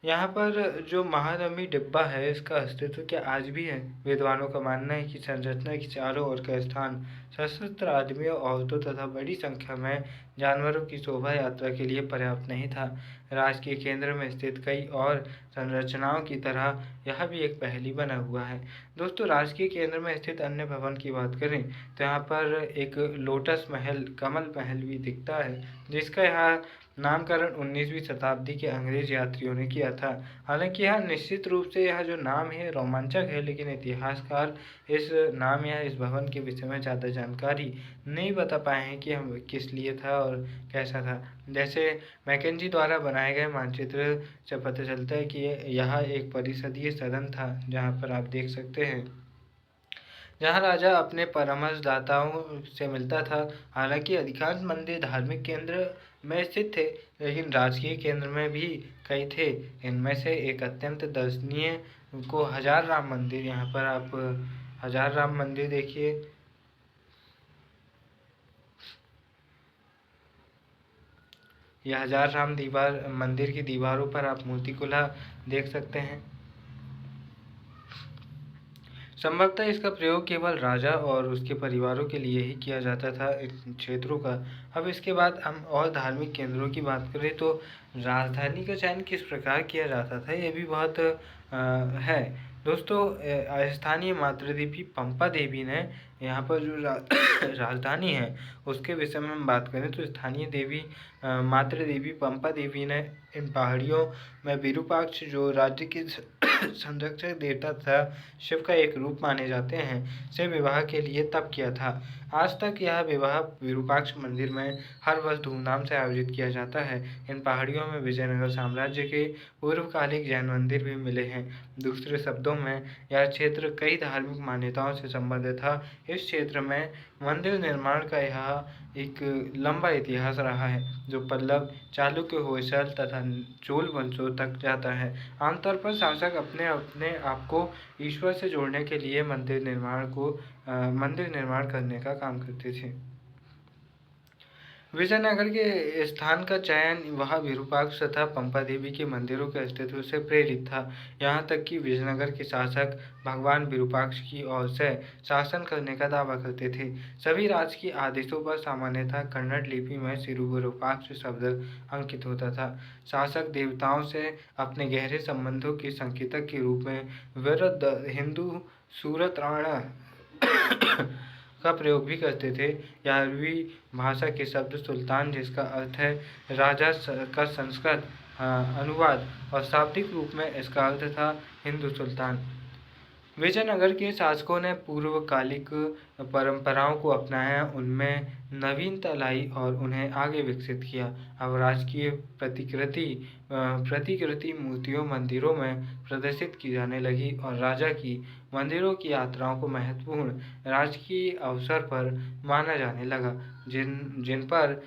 यहाँ पर जो महानवमी डिब्बा है इसका अस्तित्व क्या आज भी है? विद्वानों का मानना है कि संरचना के चारों ओर का स्थान सशस्त्र आदमियों, औरतों तथा बड़ी संख्या में जानवरों की शोभा यात्रा के लिए पर्याप्त नहीं था। राजकीय केंद्र में स्थित कई और संरचनाओं की तरह यह भी एक पहेली बना हुआ है। दोस्तों, राजकीय केंद्र में स्थित अन्य भवन की बात करें तो यहाँ पर एक लोटस महल, कमल महल भी दिखता है, जिसका यहाँ नामकरण 19वीं शताब्दी के अंग्रेज यात्रियों ने किया था। हालांकि यह निश्चित रूप से यह जो नाम है रोमांचक है, लेकिन इतिहासकार इस नाम या इस भवन के विषय में ज़्यादा जानकारी नहीं बता पाए हैं कि हम किस लिए था और कैसा था। जैसे मैकेंजी द्वारा बनाए गए मानचित्र से पता चलता है कि यह एक परिषदीय सदन था, जहाँ पर आप देख सकते हैं, जहाँ राजा अपने परामर्शदाताओं से मिलता था। हालांकि अधिकांश मंदिर धार्मिक केंद्र में स्थित थे, लेकिन राजकीय केंद्र में भी कई थे। इनमें से एक अत्यंत दर्शनीय को हजार राम मंदिर, यहाँ पर आप हजार राम मंदिर देखिए। यह हजार राम मंदिर की दीवारों पर आप मूर्तिकला देख सकते हैं। संभवतः इसका प्रयोग केवल राजा और उसके परिवारों के लिए ही किया जाता था इन क्षेत्रों का। अब इसके बाद हम और धार्मिक केंद्रों की बात करें तो राजधानी का चयन किस प्रकार किया जाता था, ये भी बहुत है। दोस्तों, स्थानीय मातृदेवी पंपा देवी ने यहाँ पर जो राजधानी है उसके विषय में हम बात करें तो स्थानीय देवी मातृदेवी पंपा देवी ने इन पहाड़ियों में विरूपाक्ष, जो राज्य की संरक्षक देवता था, शिव का एक रूप माने जाते हैं, से विवाह के लिए तप किया था। आज तक यह विवाह विरूपाक्ष मंदिर में हर वर्ष धूमधाम से आयोजित किया जाता है। इन पहाड़ियों में विजयनगर साम्राज्य के पूर्वकालिक जैन मंदिर भी मिले हैं। दूसरे शब्दों में यह क्षेत्र कई धार्मिक मान्यताओं से संबंधित था। इस क्षेत्र में मंदिर निर्माण का यह एक लंबा इतिहास रहा है, जो पल्लव, चालुक्य, होयसल तथा चोल वंशों तक जाता है। आमतौर पर शासक अपने आप को ईश्वर से जोड़ने के लिए मंदिर निर्माण करने का काम करते थे। विजयनगर के स्थान का चयन वहाँ विरूपाक्ष तथा पंपा देवी के मंदिरों के अस्तित्व से प्रेरित था। यहाँ तक कि विजयनगर के शासक भगवान विरूपाक्ष की ओर से शासन करने का दावा करते थे। सभी राजकीय आदेशों पर सामान्यतः कन्नड़ लिपि में श्री विरूपाक्ष शब्द अंकित होता था। शासक देवताओं से अपने गहरे संबंधों के संकेतक के रूप में वृद्ध हिंदू सूरत्राणा का प्रयोग भी करते थे। यह अरबी भाषा के शब्द सुल्तान, जिसका अर्थ है राजा, का संस्कृत अनुवाद और शाब्दिक रूप में इसका अर्थ था हिंदू सुल्तान। विजयनगर के शासकों ने पूर्वकालिक परंपराओं को अपनाया, उनमें नवीनता लाई और उन्हें आगे विकसित किया। अब राजकीय प्रतिकृति मूर्तियों मंदिरों में प्रदर्शित की जाने लगी और राजा की मंदिरों की यात्राओं को महत्वपूर्ण राजकीय अवसर पर माना जाने लगा, जिन जिन पर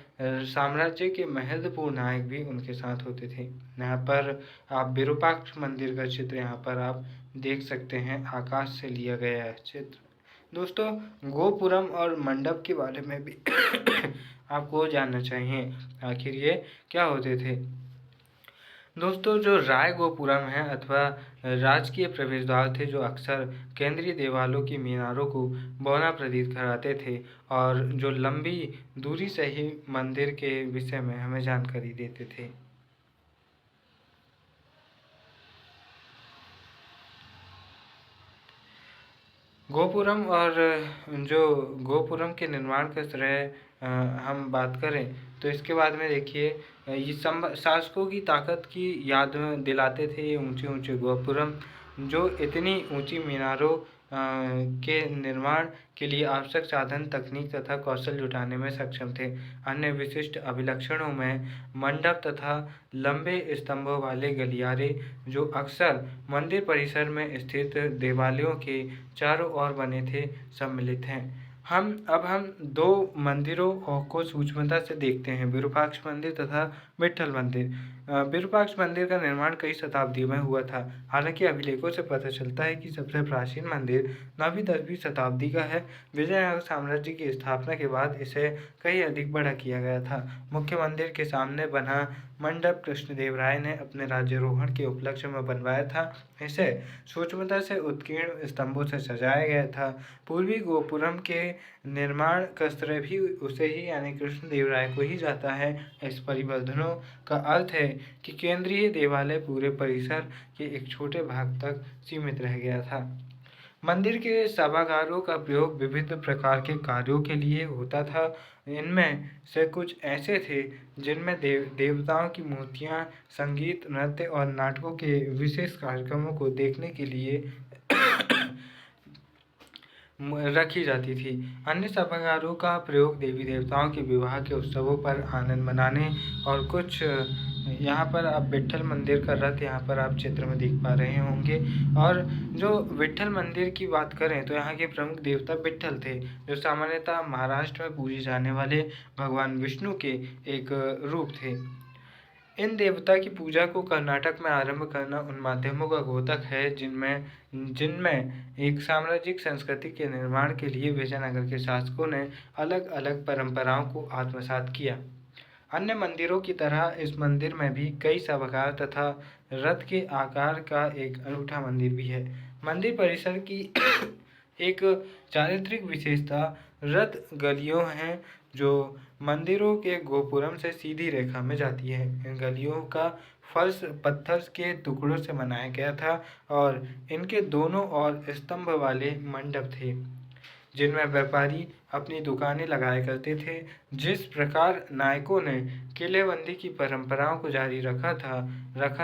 साम्राज्य के महत्वपूर्ण नायक भी उनके साथ होते थे। यहाँ पर आप विरूपाक्ष मंदिर का चित्र यहाँ पर आप देख सकते हैं, आकाश से लिया गया है चित्र। दोस्तों, गोपुरम और मंडप के बारे में भी आपको जानना चाहिए, आखिर ये क्या होते थे। दोस्तों, जो राय गोपुरम है अथवा राजकीय प्रवेश द्वार थे, जो अक्सर केंद्रीय देवालों की मीनारों को बौना प्रतीत कराते थे और जो लंबी दूरी से ही मंदिर के विषय में हमें जानकारी देते थे। गोपुरम और जो गोपुरम के निर्माण का श्रेय हम बात करें तो इसके बाद में देखिए, ये शासकों की ताकत की याद दिलाते थे ये ऊंचे ऊंचे गोपुरम, जो इतनी ऊंची मीनारों के निर्माण के लिए आवश्यक साधन, तकनीक तथा कौशल जुटाने में सक्षम थे। अन्य विशिष्ट अभिलक्षणों में मंडप तथा लंबे स्तंभों वाले गलियारे, जो अक्सर मंदिर परिसर में स्थित देवालयों के चारों ओर बने थे, सम्मिलित हैं। हम दो मंदिरों को सूक्ष्मता से देखते हैं, विरूपाक्ष मंदिर तथा विट्ठल मंदिर। विरूपाक्ष मंदिर का निर्माण कई शताब्दियों में हुआ था। हालांकि अभिलेखों से पता चलता है कि सबसे प्राचीन मंदिर 9वीं-10वीं शताब्दी का है। विजयनगर साम्राज्य की स्थापना के बाद इसे कई अधिक बड़ा किया गया था। मुख्य मंदिर के सामने बना मंडप कृष्णदेवराय ने अपने राज्यारोहण के उपलक्ष्य में बनवाया था। इसे सूक्ष्मता से उत्कीर्ण स्तंभों से सजाया गया था। पूर्वी गोपुरम के निर्माण का श्रेय भी उसे ही यानी कृष्णदेवराय को ही जाता है। इस परिवर्तनों का अर्थ है कि केंद्रीय देवालय पूरे परिसर के एक छोटे भाग तक सीमित रह गया था। मंदिर के सभागारों का प्रयोग विविध प्रकार के कार्यों के लिए होता था। इनमें से कुछ ऐसे थे जिनमें देवताओं की मूर्तियां, संगीत, नृत्य और नाटकों के विशेष कार्यक्रमों को देखने के लिए रखी जाती थी। अन्य सभागारों का प्रयोग देवी देवताओं के विवाह के उत्सवों पर आनंद मनाने और कुछ यहाँ पर आप विट्ठल मंदिर का रथ यहाँ पर आप चित्र में देख पा रहे होंगे। और जो विट्ठल मंदिर की बात करें तो यहाँ के प्रमुख देवता विट्ठल थे, जो सामान्यतः महाराष्ट्र में पूजे जाने वाले भगवान विष्णु के एक रूप थे। इन देवता की पूजा को कर्नाटक में आरंभ करना उन माध्यमों का द्योतक है जिनमें एक साम्राज्यिक संस्कृति के निर्माण के लिए विजयनगर के शासकों ने अलग अलग परंपराओं को आत्मसात किया। अन्य मंदिरों की तरह इस मंदिर में भी कई सभागार तथा रथ के आकार का एक अनूठा मंदिर भी है। मंदिर परिसर की एक चारित्रिक विशेषता रथ गलियों हैं, जो मंदिरों के गोपुरम से सीधी रेखा में जाती है। इन गलियों का फर्श पत्थर के टुकड़ों से बनाया गया था और इनके दोनों ओर स्तंभ वाले मंडप थे, जिनमें व्यापारी अपनी दुकानें लगाया करते थे। जिस प्रकार नायकों ने किलेबंदी की परंपराओं को जारी रखा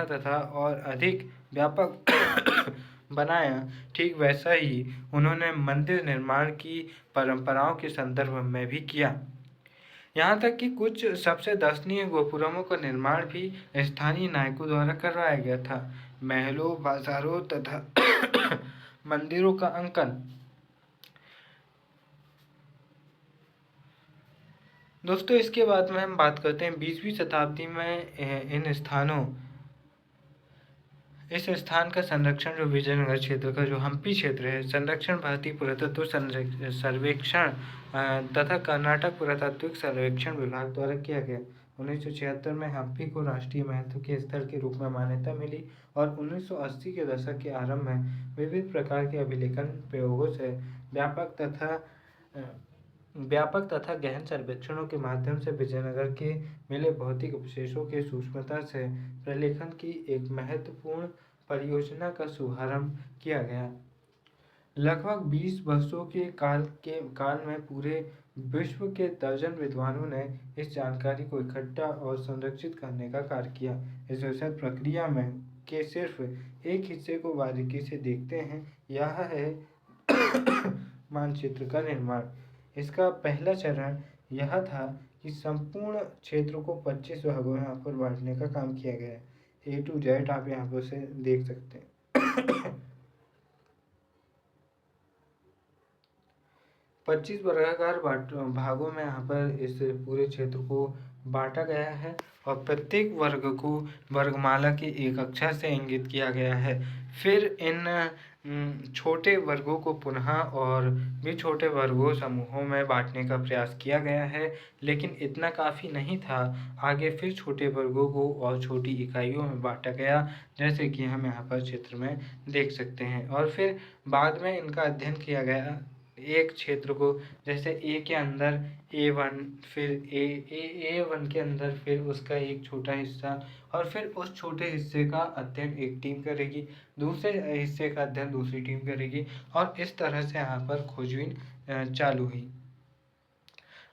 तथा और अधिक व्यापक बनाया, ठीक वैसा ही उन्होंने मंदिर निर्माण की परंपराओं के संदर्भ में भी किया। यहाँ तक कि कुछ सबसे दर्शनीय गोपुरमों का निर्माण भी स्थानीय नायकों द्वारा करवाया गया था। महलों, बाजारों तथा मंदिरों का अंकन। दोस्तों, इसके बाद में हम बात करते हैं 20वीं शताब्दी में इस स्थान का संरक्षण, जो विजयनगर क्षेत्र का जो हम्पी क्षेत्र है, संरक्षण भारतीय पुरातत्व सर्वेक्षण तथा कर्नाटक पुरातात्विक सर्वेक्षण विभाग द्वारा किया गया। 1976 में हम्पी को राष्ट्रीय महत्व के स्थल के रूप में मान्यता मिली और 1980 के दशक के आरंभ में विविध प्रकार के अभिलेखन प्रयोगों से व्यापक तथा गहन सर्वेक्षणों के माध्यम से विजयनगर के मिले भौतिक अवशेषों के सूक्ष्मता से प्रलेखन की एक महत्वपूर्ण परियोजना का शुभारंभ किया गया। लगभग 20 वर्षों के काल में पूरे विश्व के दर्जन विद्वानों ने इस जानकारी को इकट्ठा और संरक्षित करने का कार्य किया। इस विशेष प्रक्रिया में के सिर्फ एक हिस्से को बारीकी से देखते हैं, यह है मानचित्र का निर्माण। इसका पहला चरण यह था कि संपूर्ण क्षेत्र को 25 भागों में यहाँ पर बांटने का काम किया गया है। A to Z आप यहाँ पर से देख सकते हैं। 25 वर्गाकार भागों में यहाँ पर इस पूरे क्षेत्र को बांटा गया है और प्रत्येक वर्ग को वर्गमाला की एक अक्षर से इंगित किया गया है। फिर इन छोटे वर्गों को पुनः और भी छोटे वर्गों समूहों में बांटने का प्रयास किया गया है, लेकिन इतना काफ़ी नहीं था। आगे फिर छोटे वर्गों को और छोटी इकाइयों में बांटा गया, जैसे कि हम यहाँ पर चित्र में देख सकते हैं। और फिर बाद में इनका अध्ययन किया गया एक क्षेत्र को, जैसे ए के अंदर A1, फिर A1 के अंदर फिर उसका एक छोटा हिस्सा, और फिर उस छोटे हिस्से का अध्ययन एक टीम करेगी, दूसरे हिस्से का अध्ययन दूसरी टीम करेगी, और इस तरह से यहाँ पर खोजबीन चालू हुई।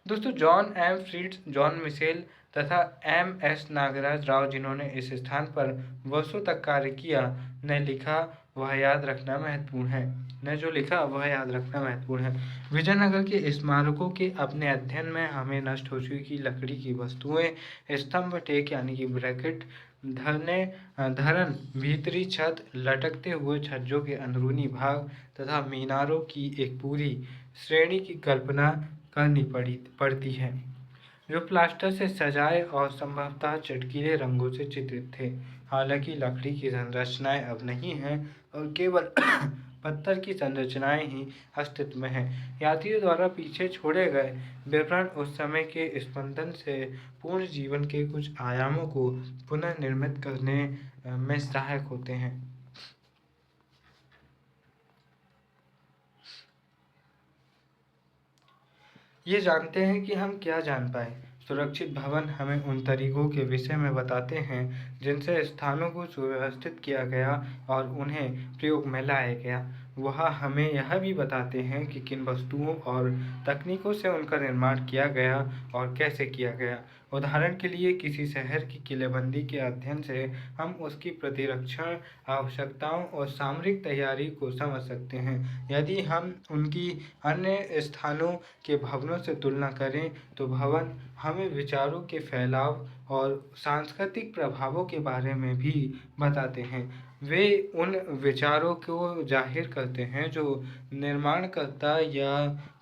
दोस्तों, John M Fritz, John Mitchell तथा MS नागराज राव, जिन्होंने इस स्थान पर वर्षों तक कार्य किया, ने लिखा वह याद रखना महत्वपूर्ण है। विजयनगर के स्मारकों के अपने अध्ययन में हमें नष्ट हो चुकी लकड़ी की वस्तुएं, स्तंभ, टेक यानी कि ब्रैकेट, धरन, भीतरी छत, लटकते हुए छज्जों के अंदरूनी भाग तथा मीनारों की एक पूरी श्रेणी की कल्पना करनी पड़ती है, जो प्लास्टर से सजाए और संभवतः चटकीले रंगों से चित्रित थे। हालांकि लकड़ी की संरचनाएं अब नहीं हैं और केवल पत्थर की संरचनाएं ही अस्तित्व में हैं। यात्रियों द्वारा पीछे छोड़े गए विवरण उस समय के स्पंदन से पूर्ण जीवन के कुछ आयामों को पुनर्निर्मित करने में सहायक होते हैं। ये जानते हैं कि हम क्या जान पाए। सुरक्षित भवन हमें उन तरीकों के विषय में बताते हैं जिनसे स्थानों को सुव्यवस्थित किया गया और उन्हें प्रयोग में लाया गया। वह हमें यह भी बताते हैं कि किन वस्तुओं और तकनीकों से उनका निर्माण किया गया और कैसे किया गया। उदाहरण के लिए, किसी शहर की किलेबंदी के अध्ययन से हम उसकी प्रतिरक्षण आवश्यकताओं और सामरिक तैयारी को समझ सकते हैं। यदि हम उनकी अन्य स्थानों के भवनों से तुलना करें तो भवन हमें विचारों के फैलाव और सांस्कृतिक प्रभावों के बारे में भी बताते हैं। वे उन विचारों को जाहिर करते हैं जो निर्माणकर्ता या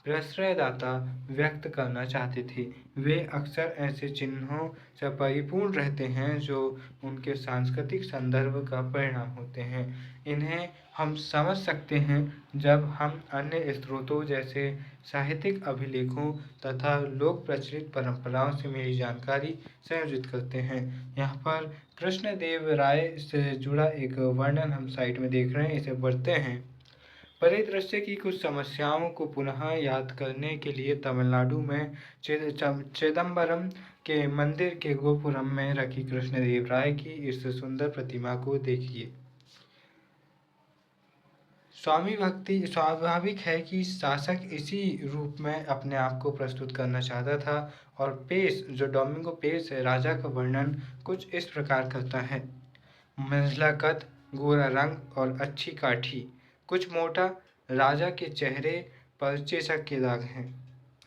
प्रश्रयदाता व्यक्त करना चाहते थे। वे अक्सर ऐसे चिन्हों से परिपूर्ण रहते हैं जो उनके सांस्कृतिक संदर्भ का परिणाम होते हैं। इन्हें हम समझ सकते हैं जब हम अन्य स्रोतों जैसे साहित्यिक अभिलेखों तथा लोक प्रचलित परंपराओं से मिली जानकारी संयोजित करते हैं। यहाँ पर कृष्णदेव राय से जुड़ा एक वर्णन हम साइट में देख रहे हैं, इसे पढ़ते हैं। परिदृश्य की कुछ समस्याओं को पुनः याद करने के लिए तमिलनाडु में चिदम्बरम के मंदिर के गोपुरम में रखी कृष्णदेव राय की इस सुंदर प्रतिमा को देखिए। स्वामी भक्ति स्वाभाविक है कि शासक इसी रूप में अपने आप को प्रस्तुत करना चाहता था, और पेश जो डोमिंगो पेश है, राजा का वर्णन कुछ इस प्रकार करता है। मंझला कद, गोरा रंग और अच्छी काठी, कुछ मोटा, राजा के चेहरे पर चेचक के दाग हैं।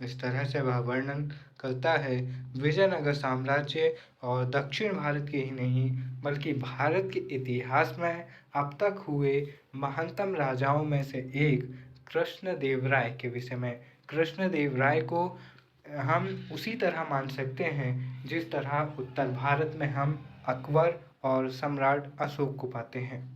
इस तरह से वह वर्णन करता है। विजयनगर साम्राज्य और दक्षिण भारत के ही नहीं बल्कि भारत के इतिहास में अब तक हुए महानतम राजाओं में से एक कृष्णदेव राय के विषय में। कृष्णदेव राय को हम उसी तरह मान सकते हैं जिस तरह उत्तर भारत में हम अकबर और सम्राट अशोक को पाते हैं।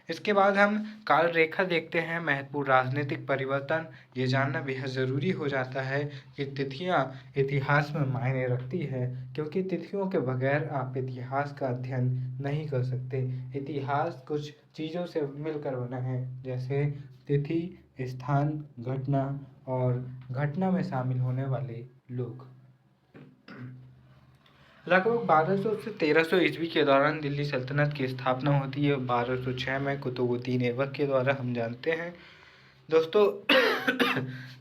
इसके बाद हम काल रेखा देखते हैं। महत्वपूर्ण राजनीतिक परिवर्तन। ये जानना बेहद ज़रूरी हो जाता है कि तिथियां इतिहास में मायने रखती है, क्योंकि तिथियों के बगैर आप इतिहास का अध्ययन नहीं कर सकते। इतिहास कुछ चीज़ों से मिलकर बना है, जैसे तिथि, स्थान, घटना और घटना में शामिल होने वाले लोग। लगभग 1200 से 1300 ईस्वी के दौरान दिल्ली सल्तनत की स्थापना होती है। 1206 में कुतुबुद्दीन ऐबक के द्वारा, हम जानते हैं। दोस्तों,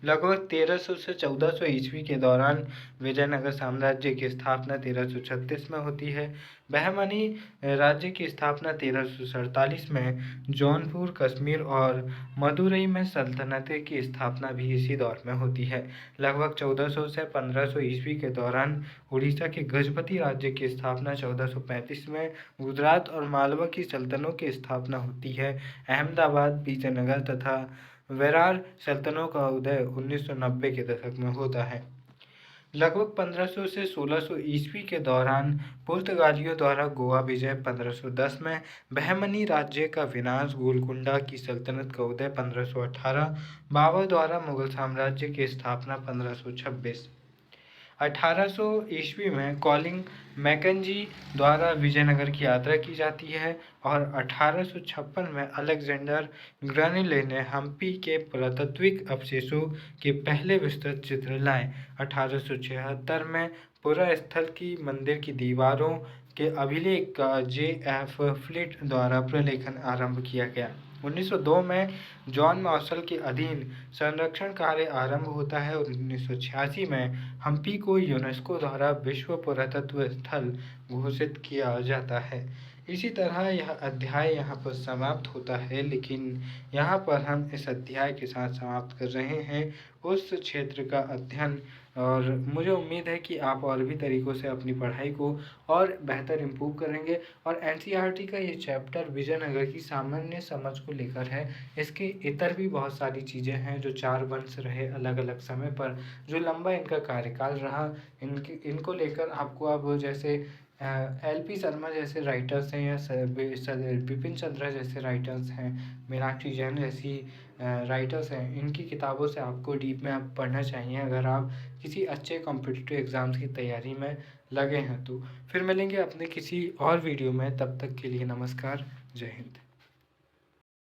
लगभग 1300 से 1400 ईस्वी के दौरान विजयनगर साम्राज्य की स्थापना 1336 में होती है। बहमनी राज्य की स्थापना 1347 में, जौनपुर, कश्मीर और मदुरई में सल्तनत की स्थापना भी इसी दौर में होती है। लगभग 1400 से 1500 ईस्वी के दौरान उड़ीसा के गजपति राज्य की स्थापना 1435 में, गुजरात और मालवा की सल्तनतों की स्थापना होती है। अहमदाबाद, विजयनगर तथा वेरार सल्तनतों का उदय 1990 के दशक में होता है। लगभग 1500 से 1600 ईस्वी के दौरान पुर्तगालियों द्वारा गोवा विजय 1510 में, बहमनी राज्य का विनाश, गोलकुंडा की सल्तनत का उदय 1518, बाबर द्वारा मुगल साम्राज्य की स्थापना 1526। 1800 ईस्वी में कॉलिंग मैकेंजी द्वारा विजयनगर की यात्रा की जाती है और 1856 में अलेक्जेंडर ग्रैनिले ने हम्पी के पुरातात्विक अवशेषों के पहले विस्तृत चित्र लाए। 1876 में पुरा स्थल की मंदिर की दीवारों के अभिलेख का J.F. फ्लिट द्वारा प्रलेखन आरंभ किया गया। 1902 में जॉन मार्शल के अधीन संरक्षण कार्य आरंभ होता है और 1986 में हम्पी को यूनेस्को द्वारा विश्व पुरातत्व स्थल घोषित किया जाता है। इसी तरह यह अध्याय यहाँ पर समाप्त होता है, लेकिन यहाँ पर हम इस अध्याय के साथ समाप्त कर रहे हैं उस क्षेत्र का अध्ययन, और मुझे उम्मीद है कि आप और भी तरीक़ों से अपनी पढ़ाई को और बेहतर इम्प्रूव करेंगे। और एनसीईआरटी का ये चैप्टर विजयनगर की सामान्य समझ को लेकर है। इसके इतर भी बहुत सारी चीज़ें हैं जो 4 वंश रहे अलग अलग समय पर, जो लंबा इनका कार्यकाल रहा, इनको लेकर आपको अब जैसे LP शर्मा जैसे राइटर्स हैं या बिपिन चंद्रा जैसे राइटर्स हैं, मीनाक्षी जैन जैसी राइटर्स हैं, इनकी किताबों से आपको डीप में आप पढ़ना चाहिए अगर आप किसी अच्छे कॉम्पिटिटिव एग्ज़ाम्स की तैयारी में लगे हैं तो। फिर मिलेंगे अपने किसी और वीडियो में, तब तक के लिए नमस्कार, जय हिंद।